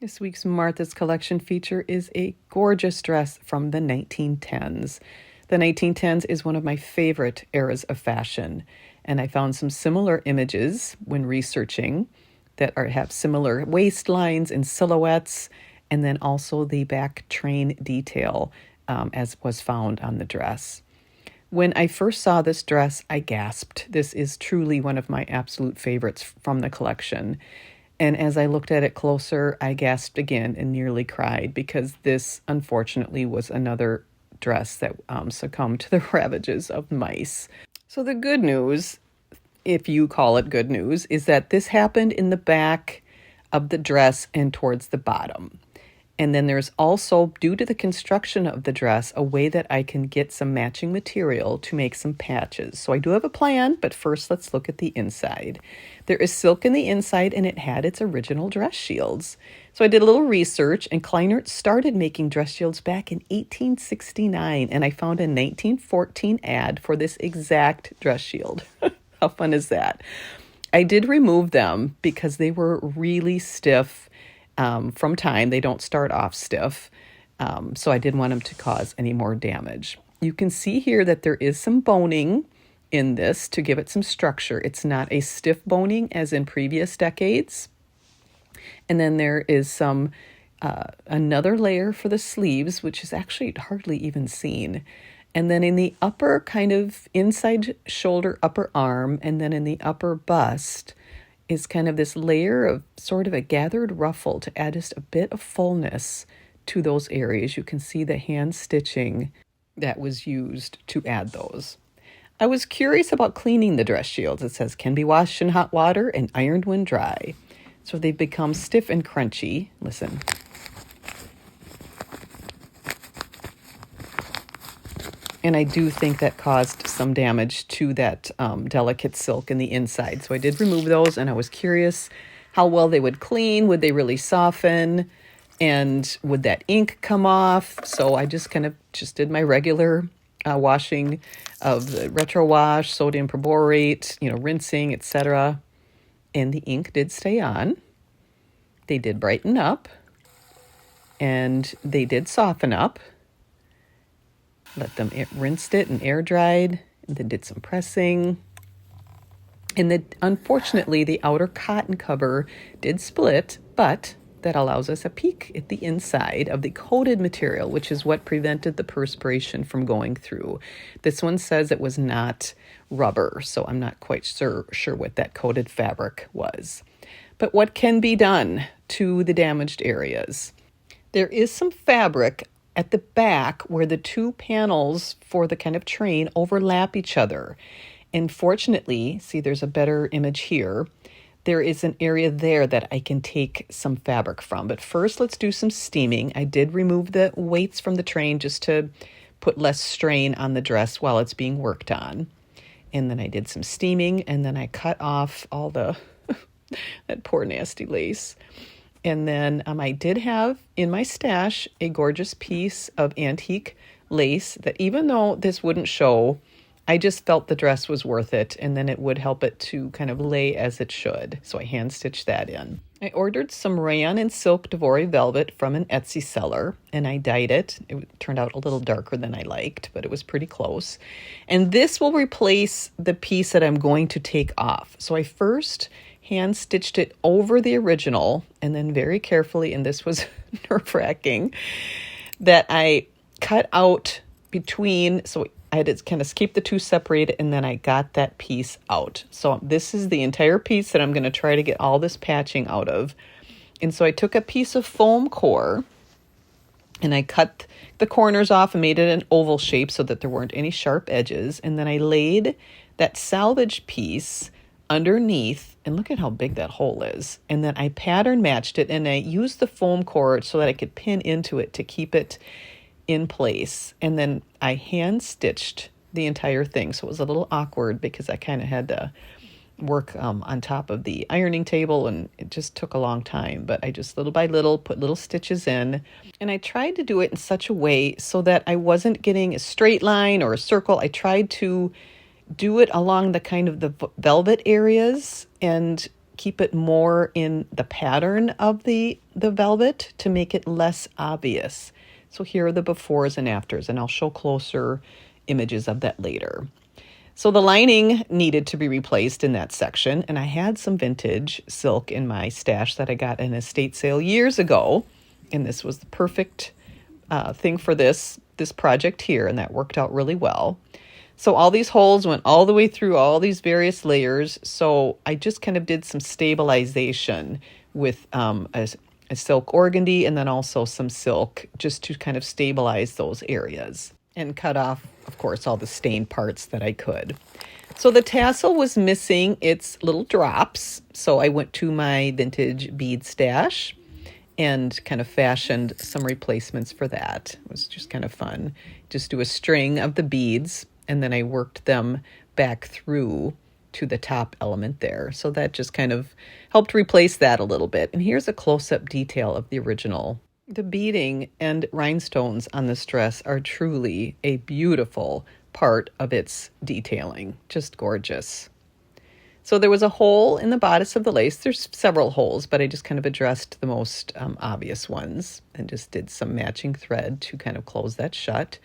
This week's Martha's Collection feature is a gorgeous dress from the 1910s. The 1910s is one of my favorite eras of fashion, and I found some similar images when researching that have similar waistlines and silhouettes, and then also the back train detail as was found on the dress. When I first saw this dress, I gasped. This is truly one of my absolute favorites from the collection. And as I looked at it closer, I gasped again and nearly cried because this, unfortunately, was another dress that succumbed to the ravages of mice. So the good news, if you call it good news, is that this happened in the back of the dress and towards the bottom. And then there's also, due to the construction of the dress, a way that I can get some matching material to make some patches. So I do have a plan, but first let's look at the inside. There is silk in the inside, and it had its original dress shields. So I did a little research, and Kleinert started making dress shields back in 1869, and I found a 1914 ad for this exact dress shield. How fun is that? I did remove them because they were really stiff. From time. They don't start off stiff, so I didn't want them to cause any more damage. You can see here that there is some boning in this to give it some structure. It's not a stiff boning as in previous decades. And then there is some another layer for the sleeves, which is actually hardly even seen. And then in the upper kind of inside shoulder, upper arm, and then in the upper bust, is kind of this layer of sort of a gathered ruffle to add just a bit of fullness to those areas. You can see the hand stitching that was used to add those. I was curious about cleaning the dress shields. It says can be washed in hot water and ironed when dry. So they've become stiff and crunchy. Listen. And I do think that caused some damage to that delicate silk in the inside. So I did remove those, and I was curious how well they would clean. Would they really soften? And would that ink come off? So I just did my regular washing of the retro wash, sodium perborate, rinsing, etc. And the ink did stay on. They did brighten up, and they did soften up. Let them rinsed it and air dried, and then did some pressing. And unfortunately, the outer cotton cover did split, but that allows us a peek at the inside of the coated material, which is what prevented the perspiration from going through. This one says it was not rubber, so I'm not quite sure what that coated fabric was. But what can be done to the damaged areas? There is some fabric at the back where the two panels for the kind of train overlap each other. And fortunately, see, there's a better image here. There is an area there that I can take some fabric from. But first, let's do some steaming. I did remove the weights from the train just to put less strain on the dress while it's being worked on. And then I did some steaming, and then I cut off all the that poor nasty lace. And then I did have in my stash a gorgeous piece of antique lace that even though this wouldn't show, I just felt the dress was worth it, and then it would help it to kind of lay as it should. So I hand stitched that in. I ordered some rayon and silk Devore velvet from an Etsy seller, and I dyed it. It turned out a little darker than I liked, but it was pretty close. And this will replace the piece that I'm going to take off. So I first hand stitched it over the original, and then very carefully, and this was nerve-wracking, that I cut out between, so I had to kind of keep the two separated, and then I got that piece out. So this is the entire piece that I'm going to try to get all this patching out of. And so I took a piece of foam core, and I cut the corners off and made it an oval shape so that there weren't any sharp edges. And then I laid that salvage piece underneath, and look at how big that hole is. And then I pattern matched it, and I used the foam core so that I could pin into it to keep it in place. And then I hand stitched the entire thing. So it was a little awkward because I kind of had to work on top of the ironing table, and it just took a long time. But I just little by little put little stitches in, and I tried to do it in such a way so that I wasn't getting a straight line or a circle. I tried to do it along the kind of the velvet areas and keep it more in the pattern of the velvet to make it less obvious. So here are the befores and afters, and I'll show closer images of that later. So the lining needed to be replaced in that section, and I had some vintage silk in my stash that I got in an estate sale years ago, and this was the perfect thing for this project here, and that worked out really well. So all these holes went all the way through all these various layers, so I just kind of did some stabilization with a silk organdy and then also some silk just to kind of stabilize those areas and cut off, of course, all the stained parts that I could. So the tassel was missing its little drops, so I went to my vintage bead stash and kind of fashioned some replacements for that. It was just kind of fun. Just do a string of the beads, and then I worked them back through to the top element there. So that just kind of helped replace that a little bit. And here's a close-up detail of the original. The beading and rhinestones on this dress are truly a beautiful part of its detailing. Just gorgeous. So there was a hole in the bodice of the lace. There's several holes, but I just kind of addressed the most obvious ones and just did some matching thread to kind of close that shut.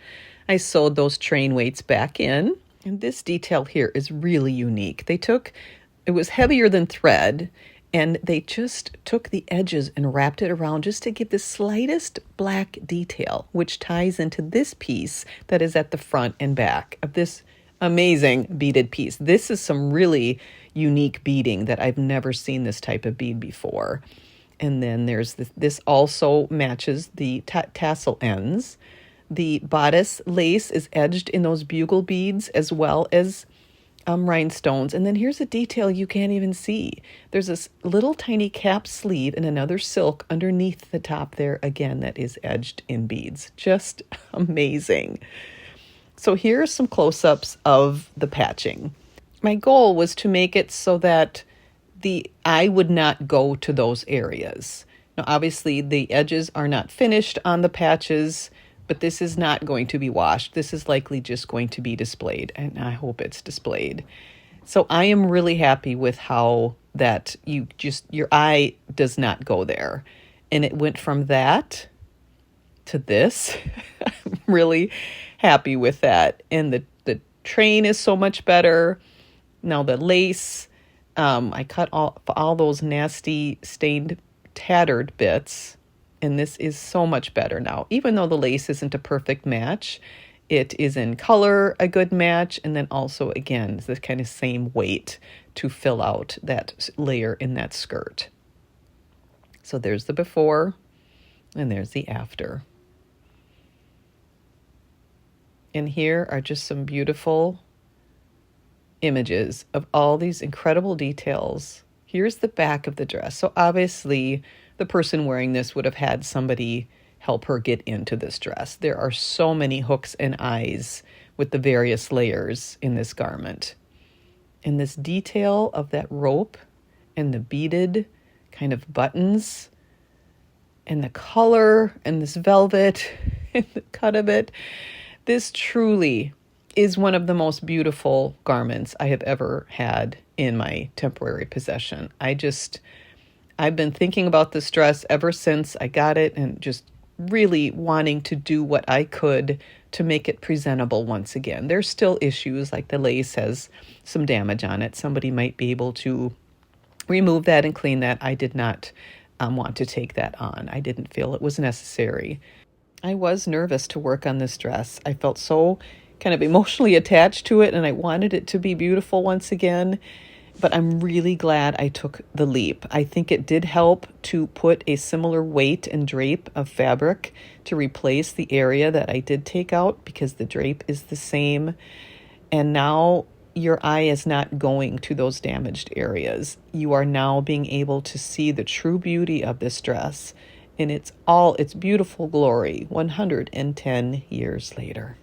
I sewed those train weights back in, and this detail here is really unique. It was heavier than thread, and they just took the edges and wrapped it around just to give the slightest black detail, which ties into this piece that is at the front and back of this amazing beaded piece. This is some really unique beading that I've never seen this type of bead before. And then there's this also matches the tassel ends. The bodice lace is edged in those bugle beads as well as rhinestones. And then here's a detail you can't even see. There's this little tiny cap sleeve and another silk underneath the top there again that is edged in beads. Just amazing. So here are some close-ups of the patching. My goal was to make it so that the eye would not go to those areas. Now, obviously, the edges are not finished on the patches, but this is not going to be washed. This is likely just going to be displayed, and I hope it's displayed. So I am really happy with how that your eye does not go there. And it went from that to this. I'm really happy with that. And the train is so much better. Now the lace, I cut all those nasty stained tattered bits, and this is so much better now. Even though the lace isn't a perfect match, it is in color a good match, and then also again the kind of same weight to fill out that layer in that skirt. So there's the before and there's the after. And here are just some beautiful images of all these incredible details. Here's the back of the dress. So obviously the person wearing this would have had somebody help her get into this dress. There are so many hooks and eyes with the various layers in this garment. And this detail of that rope and the beaded kind of buttons and the color and this velvet and the cut of it, this truly is one of the most beautiful garments I have ever had in my temporary possession. I've been thinking about this dress ever since I got it and just really wanting to do what I could to make it presentable once again. There's still issues, like the lace has some damage on it. Somebody might be able to remove that and clean that. I did not want to take that on. I didn't feel it was necessary. I was nervous to work on this dress. I felt so kind of emotionally attached to it, and I wanted it to be beautiful once again. But I'm really glad I took the leap. I think it did help to put a similar weight and drape of fabric to replace the area that I did take out, because the drape is the same. And now your eye is not going to those damaged areas. You are now being able to see the true beauty of this dress in its beautiful glory 110 years later.